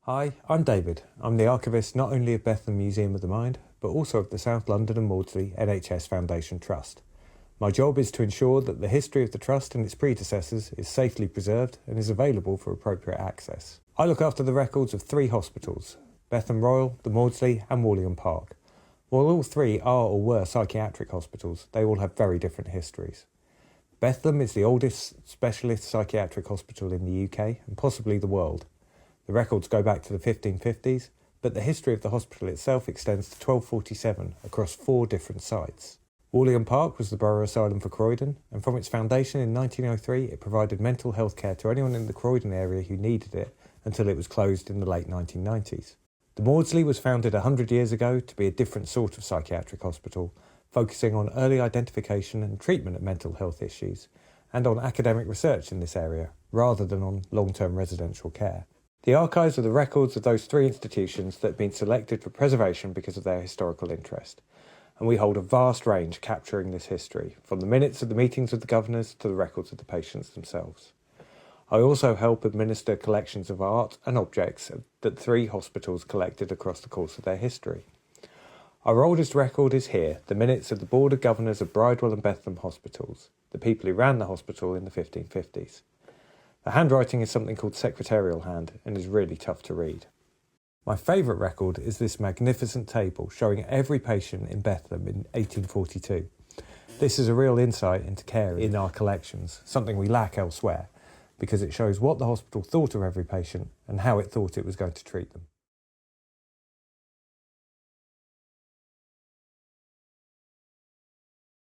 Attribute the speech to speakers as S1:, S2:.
S1: Hi, I'm David. I'm the archivist not only of Bethlem Museum of the Mind, but also of the South London and Maudsley NHS Foundation Trust. My job is to ensure that the history of the Trust and its predecessors is safely preserved and is available for appropriate access. I look after the records of 3 hospitals, Bethlem Royal, the Maudsley and Warlingham Park. While all 3 are or were psychiatric hospitals, they all have very different histories. Bethlem is the oldest specialist psychiatric hospital in the UK and possibly the world. The records go back to the 1550s, but the history of the hospital itself extends to 1247 across 4 different sites. Warlingham Park was the borough asylum for Croydon, and from its foundation in 1903 it provided mental health care to anyone in the Croydon area who needed it until it was closed in the late 1990s. The Maudsley was founded 100 years ago to be a different sort of psychiatric hospital, focusing on early identification and treatment of mental health issues, and on academic research in this area, rather than on long-term residential care. The archives are the records of those 3 institutions that have been selected for preservation because of their historical interest, and we hold a vast range capturing this history, from the minutes of the meetings of the governors to the records of the patients themselves. I also help administer collections of art and objects that 3 hospitals collected across the course of their history. Our oldest record is here, the minutes of the Board of Governors of Bridewell and Bethlem Hospitals, the people who ran the hospital in the 1550s. The handwriting is something called secretarial hand and is really tough to read. My favourite record is this magnificent table showing every patient in Bethlem in 1842. This is a real insight into care in our collections, something we lack elsewhere, because it shows what the hospital thought of every patient and how it thought it was going to treat them.